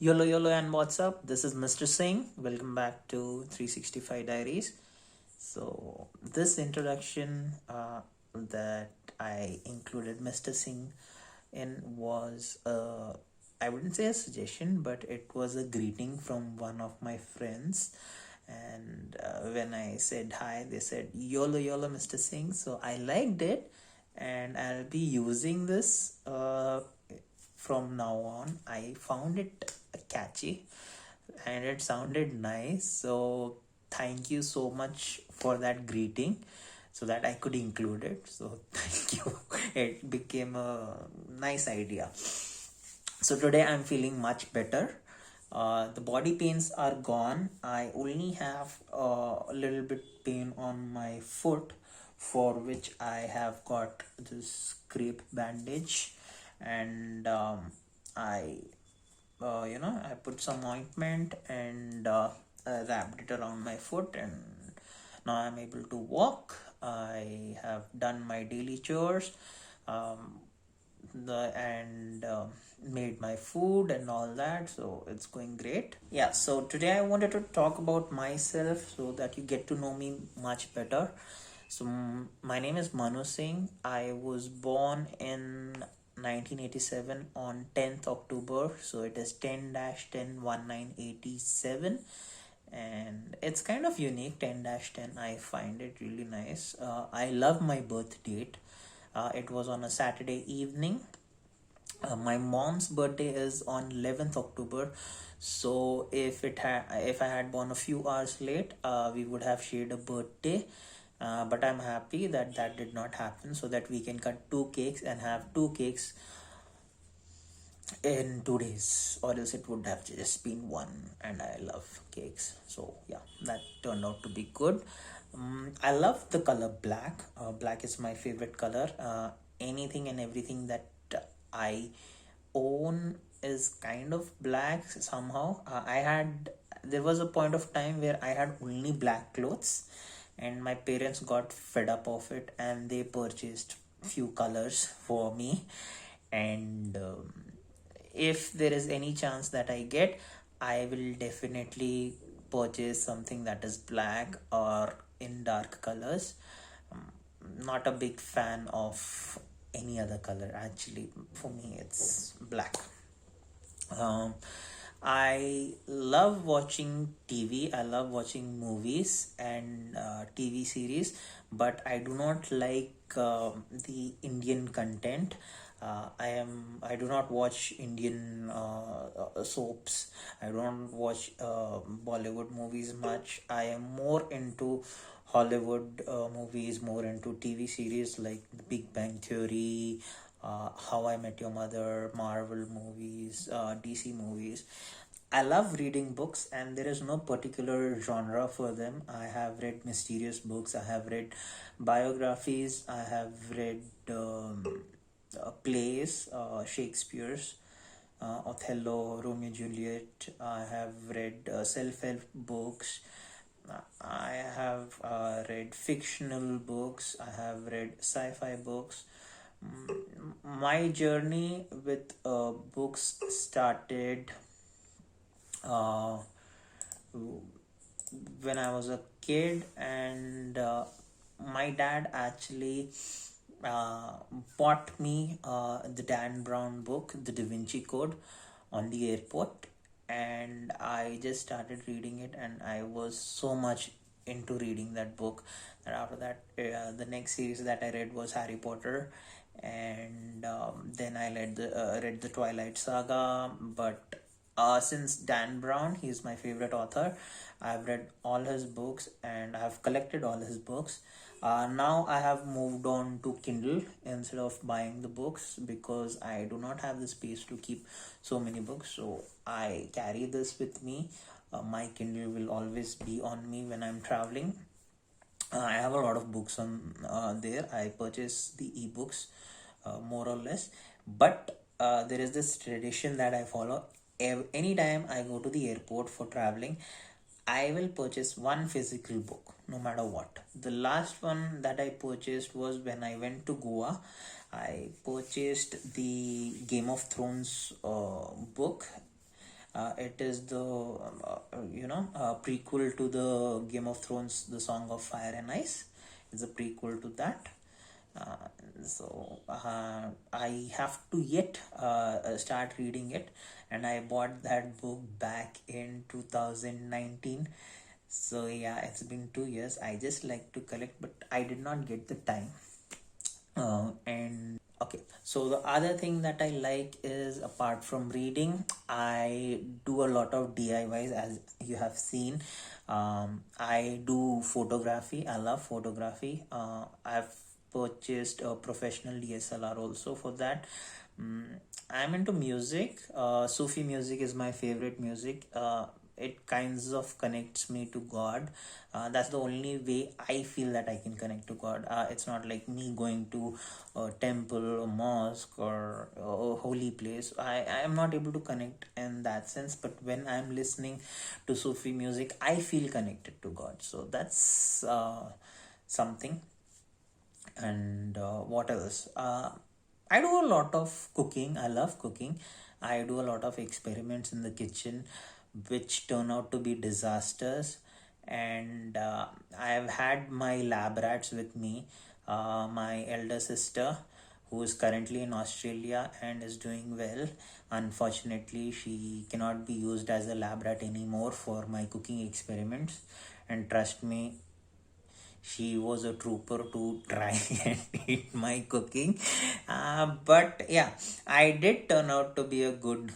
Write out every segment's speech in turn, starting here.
YOLO YOLO and what's up? This is Mr. Singh. Welcome back to 365 Diaries. So, this introduction that I included Mr. Singh in was, I wouldn't say a suggestion, but it was a greeting from one of my friends. And when I said hi, they said YOLO YOLO Mr. Singh. So, I liked it and I'll be using this from now on. I found it catchy and it sounded nice. So thank you so much for that greeting so that I could include it. So thank you. It became a nice idea. So today I'm feeling much better. The body pains are gone. I only have a little bit pain on my foot, for which I have got this crepe bandage, and I I put some ointment and wrapped it around my foot, and now I'm able to walk. I have done my daily chores, um, and made my food and all that, so it's going great. Yeah, so today I wanted to talk about myself so that you get to know me much better. So my name is Manu Singh. I was born in 1987 on 10th October, so it is 10-10-1987, and it's kind of unique. 10-10, I find it really nice. I love my birth date. It was on a Saturday evening. My mom's birthday is on 11th October, so if I had born a few hours late, we would have shared a birthday. But I'm happy that that did not happen, so that we can cut two cakes and have two cakes in 2 days, or else it would have just been one. And I love cakes, so yeah, that turned out to be good. I love the color black. Black is my favorite color. Anything and everything that I own is kind of black somehow. There was a point of time where I had only black clothes, and my parents got fed up of it and they purchased few colors for me. And if there is any chance that I get, I will definitely purchase something that is black or in dark colors. Not a big fan of any other color, actually. For me, it's black. um, I love watching TV. I love watching movies and TV series, but I do not like the Indian content. I do not watch Indian soaps. I don't watch Bollywood movies much. I am more into Hollywood movies, more into TV series like The Big Bang Theory, How I Met Your Mother, Marvel movies, DC movies. I love reading books, and there is no particular genre for them. I have read mysterious books, I have read biographies, I have read plays, Shakespeare's, Othello, Romeo Juliet. I have read self help books. I have read fictional books. I have read sci fi books. My journey with books started uh, when I was a kid, and my dad actually uh, bought me the Dan Brown book, The Da Vinci Code, on the airport, and I just started reading it, and I was so much into reading that book. And after that, the next series that I read was Harry Potter, and then I read the Twilight Saga. But since Dan Brown, he's my favorite author. I've read all his books and I've collected all his books. Now I have moved on to Kindle instead of buying the books, because I do not have the space to keep so many books. So I carry this with me. My Kindle will always be on me when I'm traveling. I have a lot of books on there. I purchase the ebooks more or less, but there is this tradition that I follow. Anytime I go to the airport for traveling, I will purchase one physical book no matter what. The last one that I purchased was when I went to Goa. I purchased the Game of Thrones book. It is the prequel to the Game of Thrones, the Song of Fire and Ice. It's a prequel to that. uh, I have to yet start reading it, and I bought that book back in 2019. So yeah, it's been 2 years. I just like to collect, but I did not get the time. And okay, so the other thing that I like is, apart from reading, I do a lot of DIYs, as you have seen. I do photography. I love photography. I've purchased a professional DSLR also for that. I'm into music. Sufi music is my favorite music. It kinds of connects me to God. That's the only way I feel that I can connect to God. It's not like me going to a temple, a mosque, or a holy place. I am not able to connect in that sense, but when I'm listening to Sufi music, I feel connected to God. So that's something. And what else? I do a lot of cooking. I love cooking. I do a lot of experiments in the kitchen, which turn out to be disasters. And I've had my lab rats with me. My elder sister, who is currently in Australia and is doing well. Unfortunately, she cannot be used as a lab rat anymore for my cooking experiments. And trust me, she was a trooper to try and eat my cooking. But yeah, I did turn out to be a good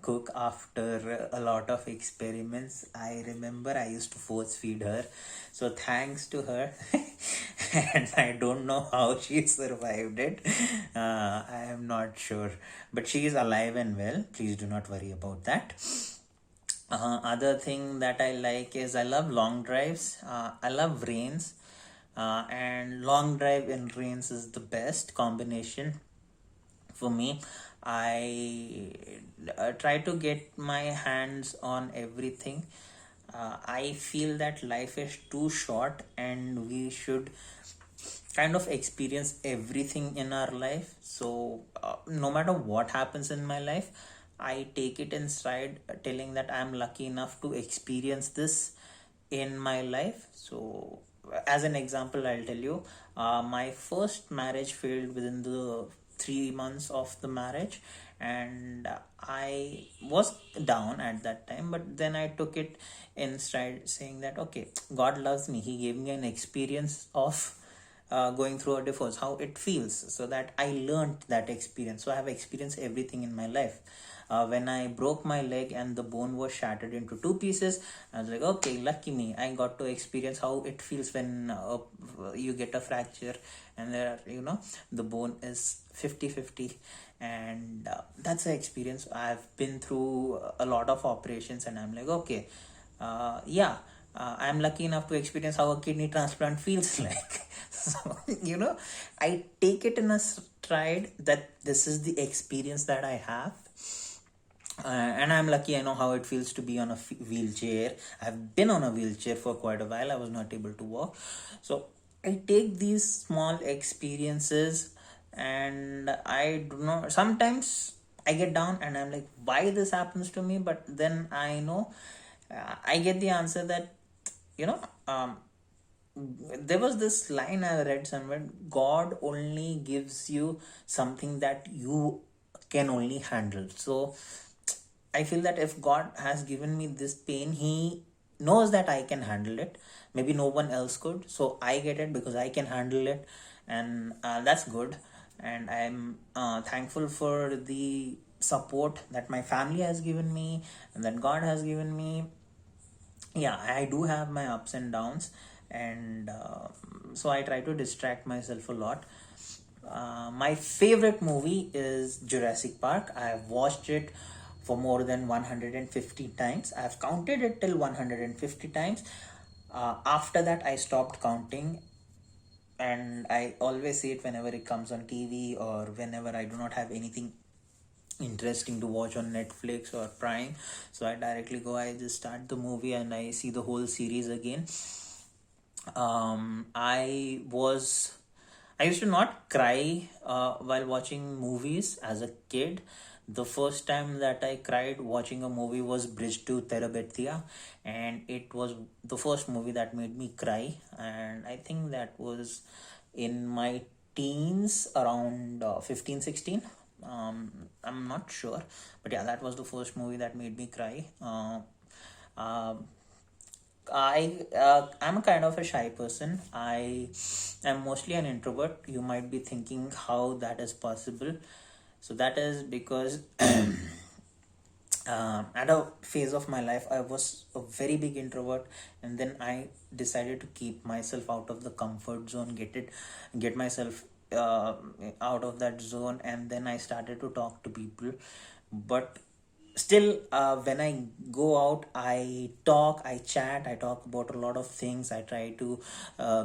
cook after a lot of experiments. I remember I used to force feed her, so thanks to her. And I don't know how she survived it. I am not sure, but she is alive and well. Please do not worry about that. Other thing that I like is, I love long drives. I love rains. And long drive in rains is the best combination for me. I try to get my hands on everything. I feel that life is too short, and we should kind of experience everything in our life. So no matter what happens in my life, I take it in stride, telling that I'm lucky enough to experience this in my life. So as an example, I'll tell you, my first marriage failed within the 3 months of the marriage, and I was down at that time, but then I took it in stride, saying that okay, God loves me. He gave me an experience of going through a divorce, how it feels, so that I learned that experience. So I have experienced everything in my life. When I broke my leg and the bone was shattered into two pieces, I was like, okay, lucky me, I got to experience how it feels when you get a fracture, and the bone is 50-50. And that's the experience. I've been through a lot of operations, and I'm like, okay, yeah, I'm lucky enough to experience how a kidney transplant feels like. So, I take it in a stride that this is the experience that I have. And I'm lucky. I know how it feels to be on a wheelchair. I've been on a wheelchair for quite a while. I was not able to walk. So I take these small experiences, and I do not. Sometimes I get down and I'm like, why this happens to me? But then I know, I get the answer that, you know, there was this line I read somewhere: God only gives you something that you can only handle. So I feel that if God has given me this pain, He knows that I can handle it. Maybe no one else could. So I get it because I can handle it. And that's good. And I'm thankful for the support that my family has given me and that God has given me. Yeah, I do have my ups and downs. And so I try to distract myself a lot. My favorite movie is Jurassic Park. I have watched it for more than 150 times. I've counted it till 150 times. After that, I stopped counting, and I always see it whenever it comes on TV, or whenever I do not have anything interesting to watch on Netflix or Prime. So I directly go, I just start the movie and I see the whole series again. I used to not cry while watching movies as a kid, The first time that I cried watching a movie was Bridge to Terabithia, and it was the first movie that made me cry. And I think that was in my teens, around 15, 16. I'm not sure, but yeah, that was the first movie that made me cry. Uh, I'm a kind of a shy person. I am mostly an introvert. You might be thinking how that is possible. So that is because at a phase of my life I was a very big introvert, and then I decided to keep myself out of the comfort zone, get myself out of that zone, and then I started to talk to people. But still, when I go out, I chat, I talk about a lot of things, I try to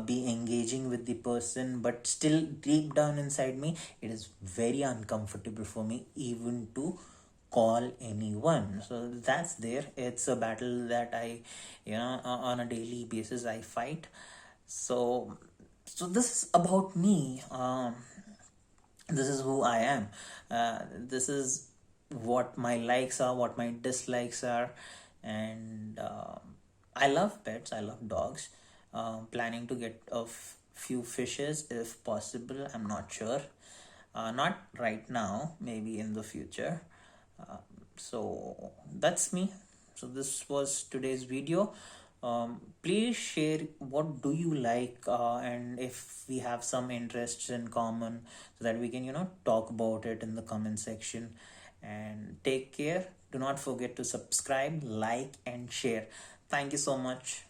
be engaging with the person, but still deep down inside me it is very uncomfortable for me even to call anyone. So that's there, it's a battle that I, on a daily basis I fight. So this is about me. This is who I am. This is what my likes are, what my dislikes are, and I love pets. I love dogs. Planning to get few fishes if possible. I'm not sure. Not right now. Maybe in the future. So that's me. So this was today's video. Please share what do you like, and if we have some interests in common, so that we can talk about it in the comment section. And take care. Do not forget to subscribe, like, and share. Thank you so much.